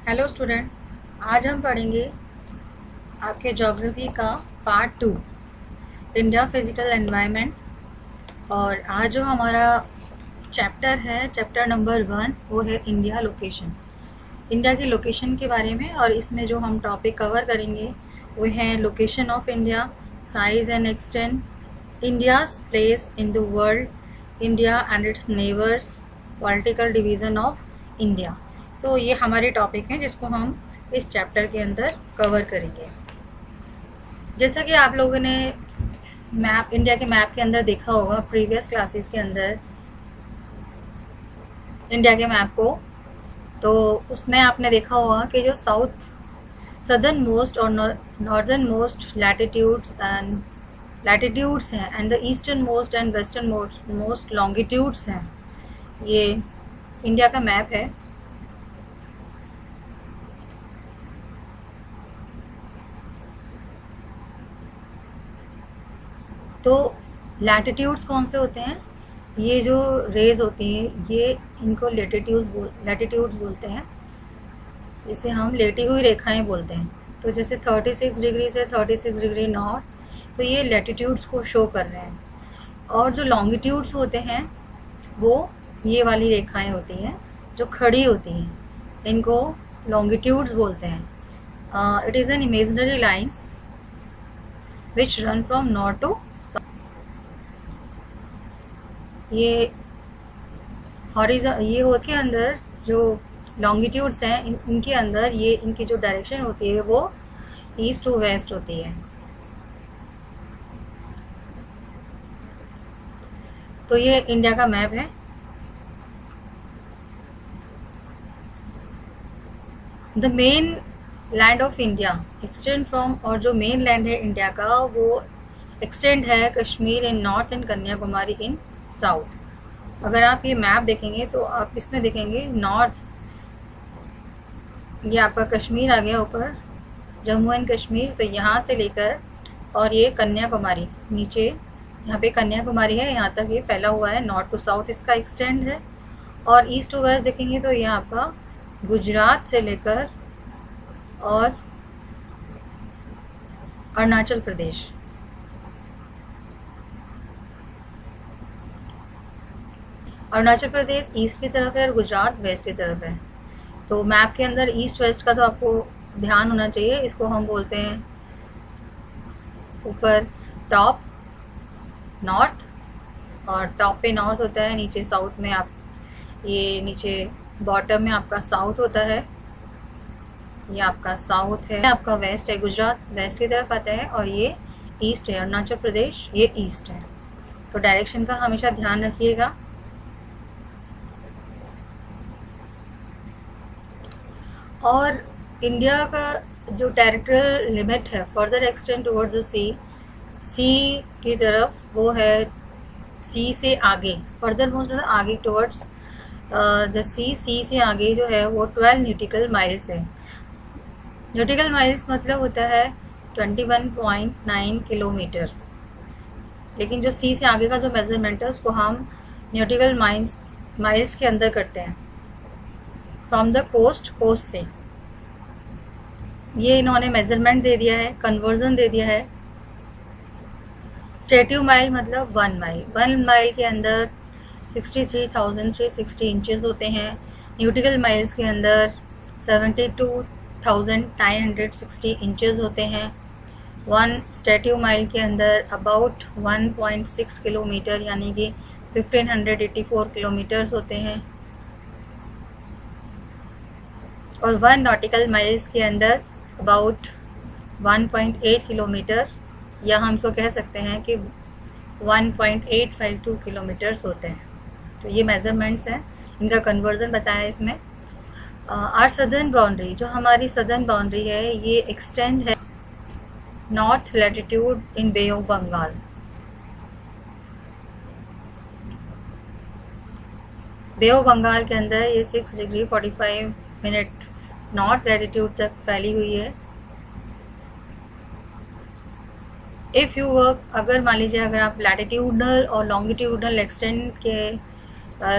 Hello student. आज हम पढ़ेंगे आपके ज्योग्राफी का पार्ट 2, इंडिया फिजिकल एनवायरनमेंट। और आज जो हमारा चैप्टर है, चैप्टर नंबर 1, वो है इंडिया लोकेशन। इंडिया की लोकेशन के बारे में। और इसमें जो हम टॉपिक कवर करेंगे वो है location of India, size and extent, India's place in the world, India and it's neighbours, political division of India. तो ये हमारे टॉपिक हैं जिसको हम इस चैप्टर के अंदर कवर करेंगे। जैसा कि आप लोगों ने मैप, इंडिया के मैप के अंदर देखा होगा प्रीवियस क्लासेस के अंदर इंडिया के मैप को, तो उसमें आपने देखा होगा कि जो सदर्न मोस्ट और नॉर्दर्न मोस्ट लैटिट्यूड्स हैं and the eastern most and western most longitudes हैं, ये इंडिया का मैप है। तो लैटिट्यूड्स कौन से होते हैं? ये जो रेज होती हैं ये इनको लैटिट्यूड्स बोलते हैं। इसे हम लेटी हुई रेखाएं बोलते हैं। तो जैसे 36 डिग्री से 36 डिग्री नॉर्थ, तो ये लैटिट्यूड्स को शो कर रहे हैं। और जो लॉन्गिट्यूड्स होते हैं वो ये वाली रेखाएं होती हैं जो खड़ी होती हैं, इनको लॉन्गिट्यूड्स बोलते हैं। It is an imaginary lines which run from north to. ये के अंदर जो लॉन्गिट्यूड्स हैं इनके अंदर ये इनकी जो डायरेक्शन होती है वो ईस्ट टू वेस्ट होती है। तो ये इंडिया का मैप है। The main land of India extend from, और जो मेन लैंड है इंडिया का वो एक्सटेंड है Kashmir in north and Kanyakumari in south. अगर आप ये मैप देखेंगे तो आप इसमें देखेंगे नॉर्थ, ये आपका कश्मीर आ गया ऊपर, जम्मू एंड कश्मीर, तो यहाँ से लेकर और ये कन्याकुमारी नीचे, यहाँ पे कन्याकुमारी है, यहाँ तक ये फैला हुआ है, नॉर्थ टू साउथ इसका एक्सटेंड है। और ईस्ट टू वेस्ट देखेंगे तो ये आपका गुजरात से लेकर और अरुणाचल प्रदेश। अरुणाचल प्रदेश ईस्ट की तरफ है और गुजरात वेस्ट की तरफ है। तो मैप के अंदर ईस्ट वेस्ट का तो आपको ध्यान होना चाहिए। इसको हम बोलते हैं ऊपर टॉप नॉर्थ, और टॉप पे नॉर्थ होता है, नीचे साउथ में आप, ये नीचे बॉटम में आपका साउथ होता है, ये आपका साउथ है, आपका वेस्ट है, गुजरात वेस्ट की तरफ आता है, और ये ईस्ट है, अरुणाचल प्रदेश ये ईस्ट है। तो डायरेक्शन का हमेशा ध्यान रखिएगा। और इंडिया का जो टेरिटोरियल लिमिट है फर्दर एक्सटेंड टुवर्ड्स द सी की तरफ, वो है सी से आगे, फर्दर मोस्ट मतलब आगे टुवर्ड्स द सी से आगे जो है वो 12 न्यूटिकल माइल्स है। न्यूटिकल माइल्स मतलब होता है 21.9 किलोमीटर। लेकिन जो सी से आगे का जो मेजरमेंट है उसको हम न्यूटिकल माइल्स के अंदर करते हैं, फ्रॉम द कोस्ट से। ये इन्होंने मेजरमेंट दे दिया है, कन्वर्जन दे दिया है। स्टेट्यू माइल मतलब 1 माइल, 1 माइल के अंदर 63,360 इंचेस होते हैं। न्यूटिकल माइल्स के अंदर 72,960 इंचेस होते हैं। 1 स्टेट्यू माइल के अंदर अबाउट 1.6 किलोमीटर यानी कि 1584 किलोमीटर्स होते हैं। और 1 नॉटिकल माइल्स के अंदर अबाउट 1.8 किलोमीटर, या हम इसको कह सकते हैं कि 1.852 किलोमीटर्स होते हैं। तो ये मेजरमेंट्स हैं, इनका कन्वर्जन बताया है इसमें। आर सदर्न बाउंड्री, जो हमारी सदर्न बाउंड्री है ये एक्सटेंड है north latitude in Bay of Bengal. Bay of Bengal के अंदर ये 6 डिग्री 45 मिनट नॉर्थ लैटिट्यूड तक फैली हुई है। इफ़ यू वर्क, अगर मान लीजिए अगर आप लैटिट्यूडनल और लॉन्गिट्यूडनल एक्सटेंड के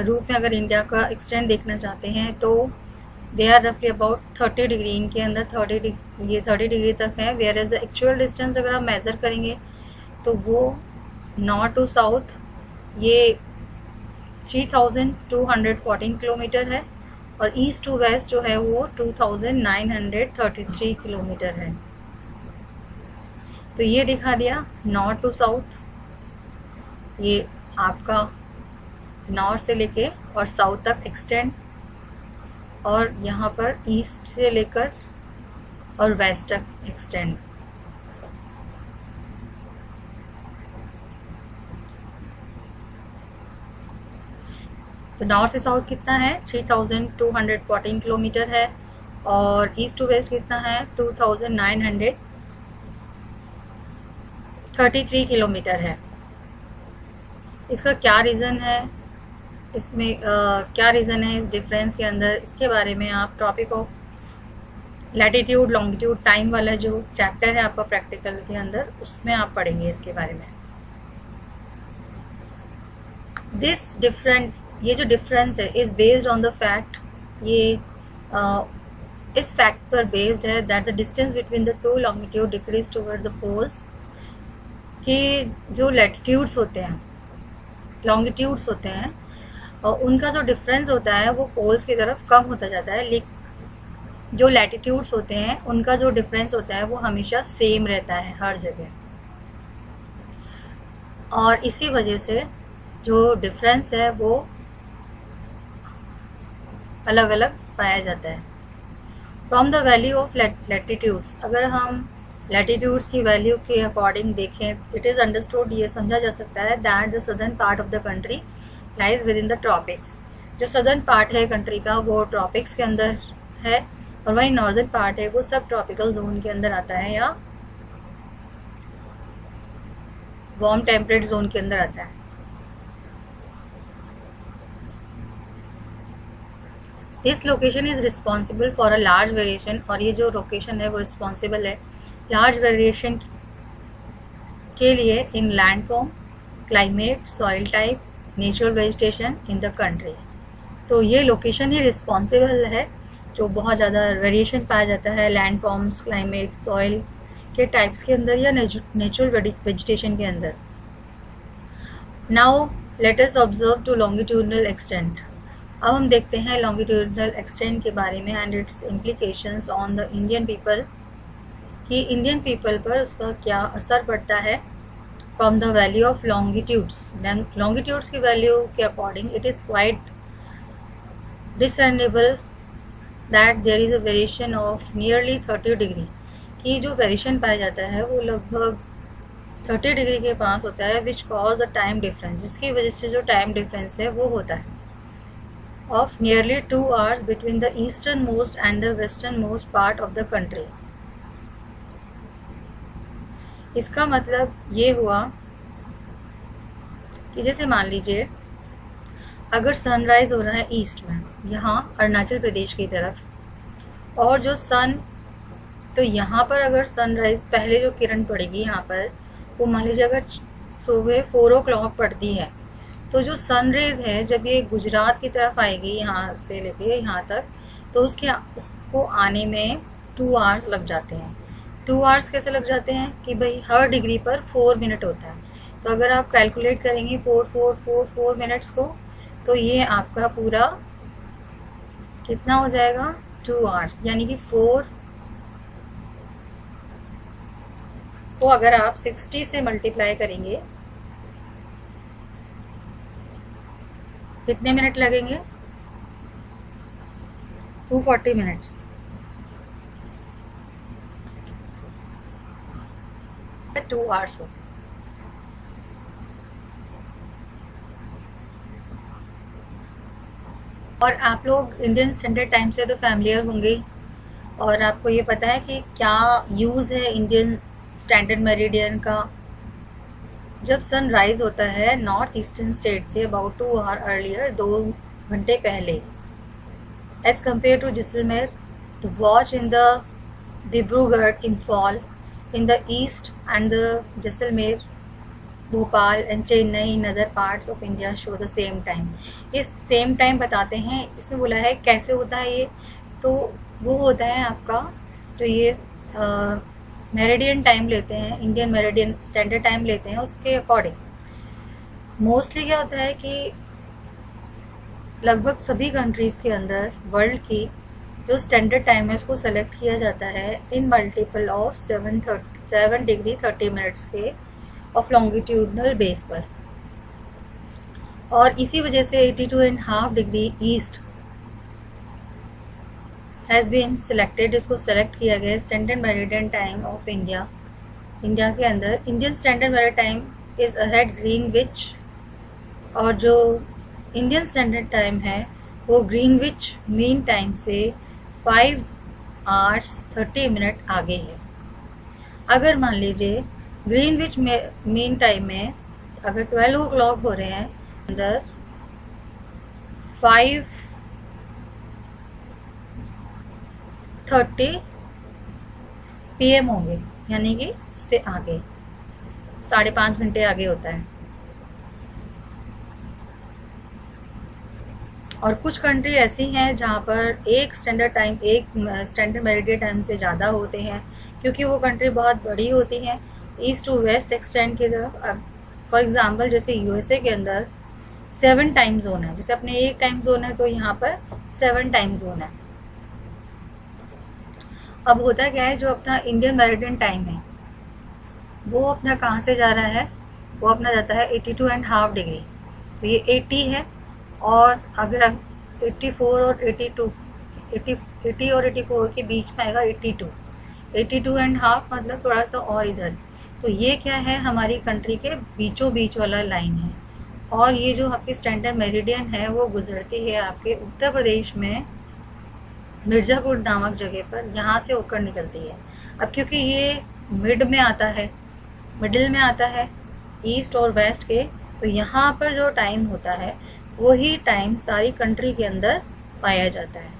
रूप में अगर इंडिया का एक्सटेंड देखना चाहते हैं तो दे आर रफली अबाउट 30 डिग्री, इनके अंदर 30 डिग्री तक है। Where is the actual distance अगर आप मेज़र करेंगे तो वो नॉर्थ टू साउथ ये 3214 किलोमीटर है, और ईस्ट टू वेस्ट जो है वो 2933 किलोमीटर है। तो ये दिखा दिया नॉर्थ टू साउथ, ये आपका नॉर्थ से लेके और साउथ तक एक्सटेंड, और यहाँ पर ईस्ट से लेकर और वेस्ट तक एक्सटेंड। तो नॉर्थ से साउथ कितना है 3214 किलोमीटर है, और ईस्ट टू वेस्ट कितना है 2933 किलोमीटर है। इसका क्या रीज़न है, इसमें क्या रीज़न है इस डिफरेंस के अंदर, इसके बारे में आप topic of latitude longitude time वाला जो चैप्टर है आपका प्रैक्टिकल के अंदर, उसमें आप पढ़ेंगे इसके बारे में। ये जो डिफरेंस है is based on the fact, ये इस फैक्ट पर बेस्ड है that the distance between the two longitude decreases toward the poles, कि जो लैटिट्यूड्स होते हैं लॉन्गिट्यूड्स होते हैं और उनका जो डिफरेंस होता है वो पोल्स की तरफ कम होता जाता है, लेकिन जो लैटिट्यूड्स होते हैं उनका जो डिफरेंस होता है वो हमेशा सेम रहता है हर जगह। और इसी वजह से जो डिफरेंस है वो अलग अलग पाया जाता है। From the value of latitudes, अगर हम लैटिट्यूड्स की वैल्यू के अकॉर्डिंग देखें, इट इज़ अंडरस्टूड, ये समझा जा सकता है that the southern part of the country lies with in the tropics. जो सदर्न पार्ट है कंट्री का वो ट्रॉपिक्स के अंदर है, और वही नॉर्दर्न पार्ट है वो सब ट्रॉपिकल जोन के अंदर आता है या वार्म टेम्परेट जोन के अंदर आता है। This location is responsible for a large variation, और ये जो लोकेशन है वो रिस्पॉन्सिबल है लार्ज वेरिएशन के लिए इन land form, climate, soil type, natural vegetation in the country. तो ये लोकेशन ही रिस्पॉन्सिबल है जो बहुत ज़्यादा वेरिएशन पाया जाता है लैंड फॉर्म्स, क्लाइमेट, सॉइल के टाइप्स के अंदर या नेचुरल वेजिटेशन के अंदर। Now let us observe to longitudinal extent. अब हम देखते हैं लॉन्गिट्यूडनल एक्सटेंट के बारे में and its implications on the Indian people, कि इंडियन पीपल पर उसका क्या असर पड़ता है। From the value of longitudes की वैल्यू के according it is quite discernible that there is a variation of nearly 30 degree, की जो वेरिएशन पाया जाता है वो लगभग 30 डिग्री के पास होता है, which cause the time difference, जिसकी वजह से जो टाइम डिफरेंस है वो होता है of nearly 2 hours between the eastern most and the western most part of the country. इसका मतलब ये हुआ कि जैसे मान लीजिए अगर सनराइज हो रहा है ईस्ट में, यहाँ अरुणाचल प्रदेश की तरफ, और जो सन, तो यहाँ पर अगर सनराइज पहले जो किरण पड़ेगी यहाँ पर, वो मान लीजिए अगर सुबह 4 o'clock पड़ती है, तो जो सनरेज है जब ये गुजरात की तरफ आएगी यहाँ से लेके यहाँ तक, तो उसको आने में 2 hours लग जाते हैं। 2 hours कैसे लग जाते हैं कि भाई हर डिग्री पर 4 मिनट होता है, तो अगर आप कैलकुलेट करेंगे 4 मिनट्स को, तो ये आपका पूरा कितना हो जाएगा 2 hours, यानी कि 4 को अगर आप 60 से मल्टीप्लाई करेंगे कितने मिनट लगेंगे 240 मिनट्स। 2 hours हो। और आप लोग इंडियन स्टैंडर्ड टाइम से तो फैमिलियर होंगे, और आपको ये पता है कि क्या यूज़ है इंडियन स्टैंडर्ड मेरिडियन का। जब सन राइज होता है नॉर्थ ईस्टर्न स्टेट से अबाउट 2 hours अर्लियर, 2 घंटे पहले, as compared to Jaisalmer, to watch in the Dibrugarh, Imphal in the east and the Jaisalmer, Bhopal and Chennai in other parts of India show the same time. ये same time बताते हैं, इसमें बोला है कैसे होता है ये, तो वो होता है आपका जो ये मेरिडियन टाइम लेते हैं, इंडियन मेरिडियन स्टैंडर्ड टाइम लेते हैं, उसके अकॉर्डिंग मोस्टली क्या होता है कि लगभग सभी कंट्रीज़ के अंदर वर्ल्ड की जो स्टैंडर्ड टाइम है उसको सेलेक्ट किया जाता है in multiple of 7 degree 30 minutes के ऑफ लॉन्गिट्यूडनल बेस पर, और इसी वजह से 82.5 degree east has been selected, इसको सेलेक्ट किया गया standard meridian time of India. India के अंदर Indian standard meridian time is ahead Greenwich, और जो इंडियन स्टैंडर्ड टाइम है वो ग्रीनविच मीन टाइम से 5 आवर्स 30 मिनट आगे है। अगर मान लीजिए ग्रीनविच मीन टाइम में अगर 12 o'clock हो रहे हैं, अंदर 5:30 PM होंगे, यानी कि उससे आगे 5.5 घंटे आगे होता है। और कुछ कंट्री ऐसी हैं जहाँ पर एक स्टैंडर्ड मेरिडियन टाइम से ज़्यादा होते हैं, क्योंकि वो कंट्री बहुत बड़ी होती हैं, ईस्ट टू वेस्ट एक्सटेंड की तरफ। फॉर एग्जांपल जैसे यूएसए के अंदर 7 टाइम जोन है, जैसे अपने एक टाइम जोन है तो यहाँ पर 7 टाइम जोन है। अब होता क्या है, जो अपना इंडियन मेरिडियन टाइम है वो अपना कहाँ से जा रहा है, वो अपना जाता है 82.5 डिग्री, तो ये 80 है। और अगर 84 और 80 और 84 के बीच में आएगा 82.5, मतलब थोड़ा सा और इधर, तो ये क्या है, हमारी कंट्री के बीचों बीच वाला लाइन है। और ये जो आपकी स्टैंडर्ड मेरिडियन है वो गुजरती है आपके उत्तर प्रदेश में मिर्ज़ापुर नामक जगह पर, यहाँ से होकर निकलती है। अब क्योंकि ये मिडल में आता है ईस्ट और वेस्ट के, तो यहाँ पर जो टाइम होता है वही टाइम सारी कंट्री के अंदर पाया जाता है।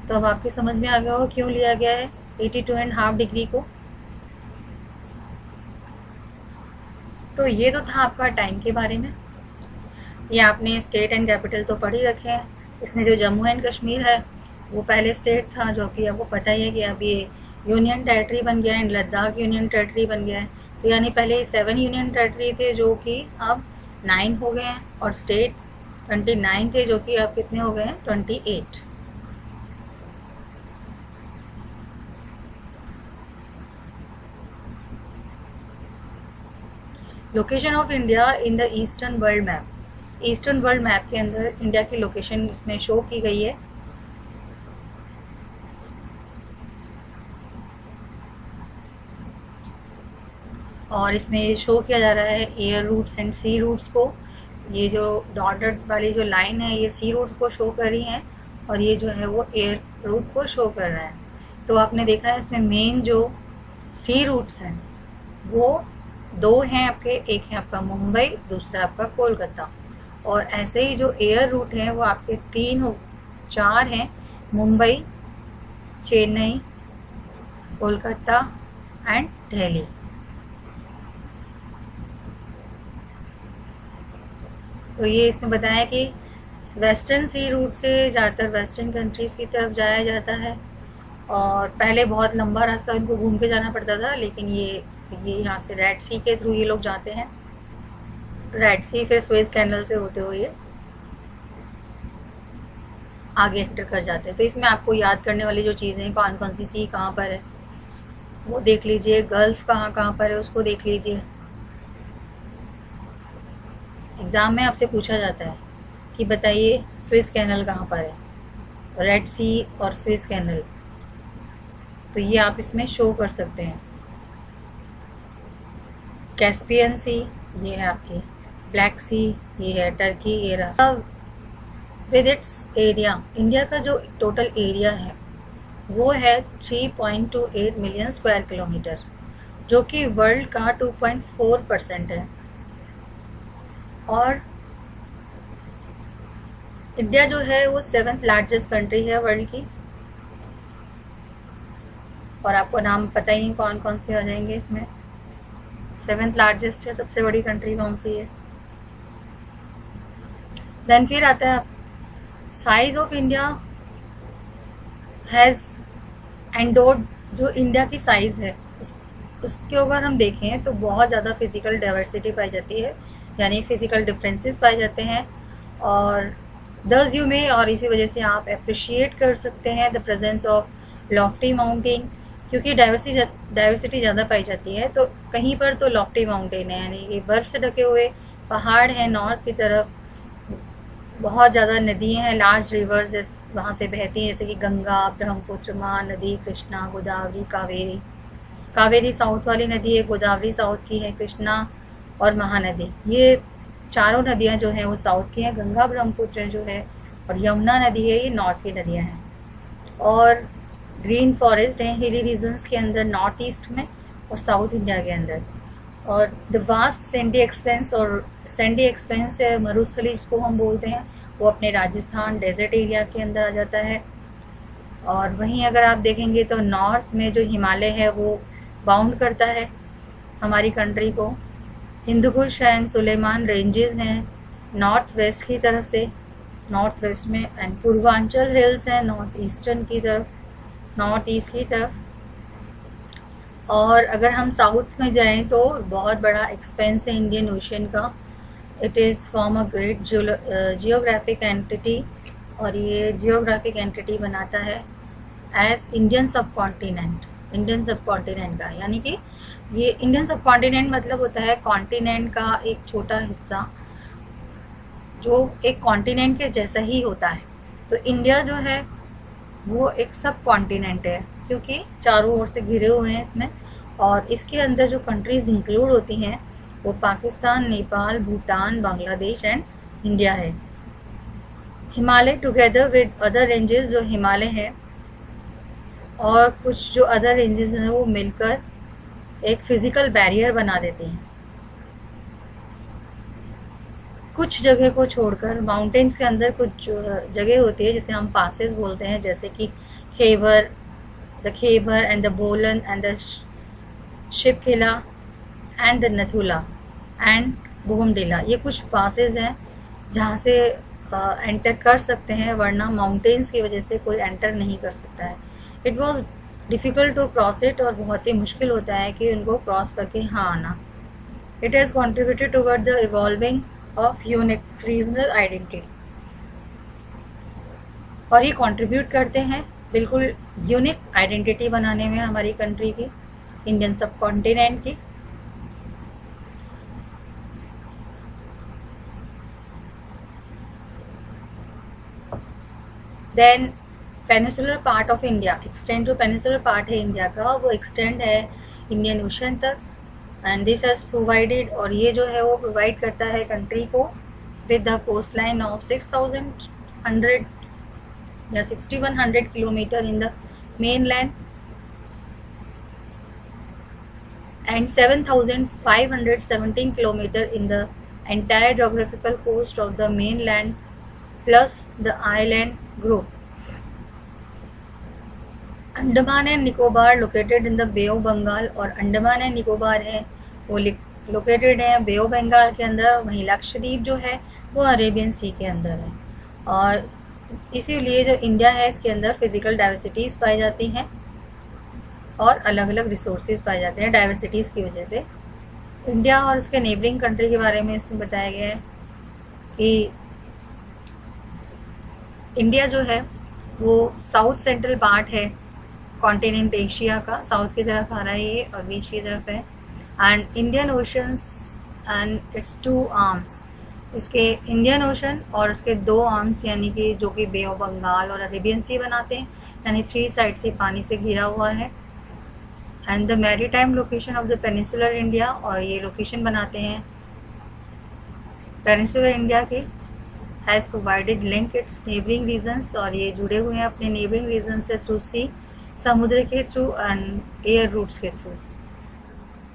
तो अब आपकी समझ में आ गया होगा क्यों लिया गया है 82.5 डिग्री को। तो ये तो था आपका टाइम के बारे में। ये आपने स्टेट एंड कैपिटल तो पढ़ ही रखे हैं। इसमें जो जम्मू एंड कश्मीर है वो पहले स्टेट था, जो कि आपको पता ही है कि अब ये यूनियन टेरिटरी बन गया है, लद्दाख यूनियन टेरिटरी बन गया है। तो यानी पहले 7 यूनियन टेरिटरी थे जो कि अब 9 हो गए हैं, और स्टेट 29 थे जो कि अब कितने हो गए हैं 28। Location of India in the eastern world map, eastern world map के अंदर इंडिया की लोकेशन इसमें शो की गई है। और इसमें शो किया जा रहा है air routes and sea routes को। ये जो डॉटेड वाली जो लाइन है ये सी रूट्स को शो कर रही है, और ये जो है वो एयर रूट को शो कर रहा है। तो आपने देखा है इसमें मेन जो सी रूट्स हैं वो 2 हैं आपके, एक है आपका मुंबई, दूसरा आपका कोलकाता। और ऐसे ही जो एयर रूट हैं वो आपके 4 हैं, मुंबई, चेन्नई, कोलकाता एंड दिल्ली। तो ये इसने बताया कि वेस्टर्न सी रूट से ज़्यादातर वेस्टर्न कंट्रीज़ की तरफ जाया जाता है, और पहले बहुत लंबा रास्ता इनको घूम के जाना पड़ता था, लेकिन ये यहाँ से रेड सी के थ्रू ये लोग जाते हैं, रेड सी फिर सुएज कैनल से होते हुए आगे एंटर कर जाते हैं। तो इसमें आपको याद करने वाली जो चीज़ें कौन कौन सी सी कहाँ पर है वो देख लीजिए, गल्फ कहाँ पर है उसको देख लीजिए। एग्ज़ाम में आपसे पूछा जाता है कि बताइए स्विस कैनल कहाँ पर है, रेड सी और स्विस कैनल, तो ये आप इसमें शो कर सकते हैं। कैस्पियन सी ये है आपकी, ब्लैक सी ये है Turkey era. With its area, India का जो टोटल एरिया है वो है 3.28 मिलियन स्क्वायर किलोमीटर, जो कि वर्ल्ड का 2.4% है। और इंडिया जो है वो 7th लार्जेस्ट कंट्री है वर्ल्ड की। और आपको नाम पता ही कौन कौन से आ जाएंगे इसमें। 7th लार्जेस्ट है, सबसे बड़ी कंट्री कौन सी है। देन फिर आता है size of India has endowed जो इंडिया की साइज़ है उसके अगर हम देखें तो बहुत ज़्यादा फिजिकल डाइवर्सिटी पाई जाती है, यानी फिजिकल डिफरेंसेस पाए जाते हैं। और दस यू में, और इसी वजह से आप अप्रिशिएट कर सकते हैं the presence of Lofty mountain, क्योंकि डाइवर्सिटी ज़्यादा पाई जाती है। तो कहीं पर तो लॉफ्टी माउंटेन है, यानी कि बर्फ़ से ढके हुए पहाड़ हैं नॉर्थ की तरफ, बहुत ज़्यादा नदियाँ हैं, लार्ज रिवर्स जैसे वहाँ से बहती हैं, जैसे कि गंगा, ब्रह्मपुत्र, महानदी, कृष्णा, गोदावरी, कावेरी। कावेरी साउथ वाली नदी है, गोदावरी साउथ की है, कृष्णा और महानदी, ये चारों नदियाँ जो हैं वो साउथ की हैं। गंगा ब्रह्मपुत्र जो है और यमुना नदी है, ये नॉर्थ की नदियाँ हैं। और ग्रीन फॉरेस्ट हैं हिली रीजन्स के अंदर, नॉर्थ ईस्ट में और साउथ इंडिया के अंदर। और द वास्ट सैंडी एक्सपेंस, और सैंडी एक्सपेंस है मरुस्थली जिसको हम बोलते हैं, वो अपने राजस्थान डेजर्ट एरिया के अंदर आ जाता है। और वहीं अगर आप देखेंगे तो नॉर्थ में जो हिमालय है वो बाउंड करता है हमारी कंट्री को। हिंदू कुश एंड सुलेमान रेंजेस हैं नॉर्थ वेस्ट की तरफ से, नॉर्थ वेस्ट में, एंड पूर्वांचल हिल्स हैं नॉर्थ ईस्टर्न की तरफ, नॉर्थ ईस्ट की तरफ। और अगर हम साउथ में जाएं तो बहुत बड़ा एक्सपेंस है इंडियन ओशन का। It is form a great geographic entity, और ये जियोग्राफिक एंटिटी बनाता है एज इंडियन सब कॉन्टिनेंट, इंडियन सब कॉन्टिनेंट का, यानी कि ये इंडियन सब कॉन्टिनेंट मतलब होता है कॉन्टिनेंट का एक छोटा हिस्सा जो एक कॉन्टिनेंट के जैसा ही होता है। तो इंडिया जो है वो एक सब कॉन्टिनेंट है, क्योंकि चारों ओर से घिरे हुए हैं इसमें। और इसके अंदर जो कंट्रीज इंक्लूड होती हैं वो पाकिस्तान, नेपाल, भूटान, बांग्लादेश एंड इंडिया है। Himalaya together with other ranges, जो हिमालय है और कुछ जो अदर रेंजेस हैं वो मिलकर एक फिजिकल बैरियर बना देते हैं। कुछ जगह को छोड़कर माउंटेन्स के अंदर कुछ जगह होती है जिसे हम पासेस बोलते हैं, जैसे कि खेबर, द खेबर एंड द बोलन and the Shipki La and the Nathula and Bomdila, ये कुछ पासेस हैं जहाँ से एंटर कर सकते हैं, वरना माउंटेन्स की वजह से कोई एंटर नहीं कर सकता है। It was difficult to cross it, और बहुत ही मुश्किल होता है कि उनको क्रॉस करके यहाँ आना। It has contributed toward the evolving of unique regional identity, और ये कंट्रीब्यूट करते हैं बिल्कुल यूनिक आइडेंटिटी बनाने में हमारी कंट्री की, इंडियन सब कॉन्टिनेंट की। Then peninsular part of India, extend जो पेनिसुलर पार्ट है इंडिया का वो एक्सटेंड है इंडियन ओशन तक, एंड दिस हैज़ प्रोवाइडेड, और ये जो है वो प्रोवाइड करता है कंट्री को with the coastline of 6100 या 6100 kilometre in the mainland and 7517 kilometre in the entire geographical coast of the mainland plus the island group. Andaman and Nicobar located in the Bay of Bengal, और Andaman and Nicobar है वो located है बे of Bengal के अंदर। वहीं लक्षद्वीप जो है वो अरेबियन सी के अंदर है। और इसीलिए जो इंडिया है इसके अंदर फिजिकल डाइवर्सिटीज़ पाई जाती हैं और अलग अलग रिसोर्सेज पाए जाते हैं डाइवर्सिटीज़ की वजह से। इंडिया और उसके नेबरिंग कंट्री के बारे में इसमें बताया गया है कि इंडिया जो है वो साउथ सेंट्रल पार्ट है कॉन्टिनेंट एशिया का, साउथ की तरफ आ रहा है ये और बीच की तरफ है। And Indian oceans and its two arms, इसके इंडियन ओशन और उसके दो आर्म्स, यानी कि जो कि बे ऑफ बंगाल और अरेबियन सी बनाते हैं, यानी 3 साइड से पानी से घिरा हुआ है। And the maritime location of the peninsular India, और ये लोकेशन बनाते हैं पेनिसुलर इंडिया के, has provided link its neighbouring regions, और ये जुड़े हुए हैं अपने नेबरिंग रीजन से थ्रू सी, समुद्र के थ्रू एंड एयर रूट्स के through.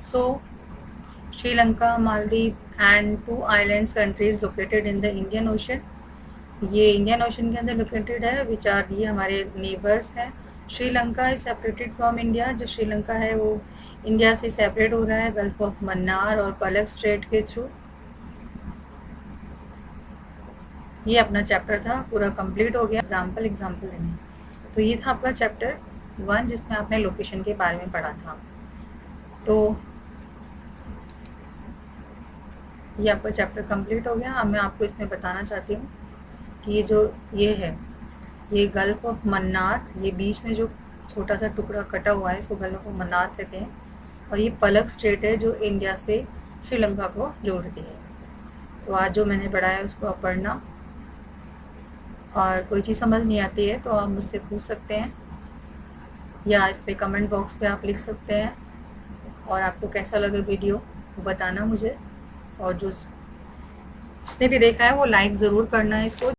So Sri Lanka, Maldives and 2 islands countries located in the Indian Ocean, ये इंडियन ओशन के अंदर लोकेटेड है, विच आर ये हमारे नेबर्स हैं। Sri Lanka is separated from India, जो श्रीलंका है वो इंडिया से सेपरेट हो रहा है गल्फ ऑफ मन्नार और पलक स्ट्रेट के थ्रू। ये अपना चैप्टर था, पूरा कंप्लीट हो गया। एग्जाम्पल लेने तो ये था आपका चैप्टर 1 जिसमें आपने लोकेशन के बारे में पढ़ा था। तो ये आपका चैप्टर कंप्लीट हो गया। अब मैं आपको इसमें बताना चाहती हूँ कि ये है ये गल्फ ऑफ मन्नार, ये बीच में जो छोटा सा टुकड़ा कटा हुआ है इसको गल्फ ऑफ मन्नार कहते हैं। और ये पलक स्ट्रेट है जो इंडिया से श्रीलंका को जोड़ती है। तो आज जो मैंने पढ़ा है उसको आप पढ़ना, और कोई चीज़ समझ नहीं आती है तो आप मुझसे पूछ सकते हैं या इस पे कमेंट बॉक्स पे आप लिख सकते हैं। और आपको कैसा लगा वीडियो वो बताना मुझे, और जिसने भी देखा है वो लाइक ज़रूर करना है इसको।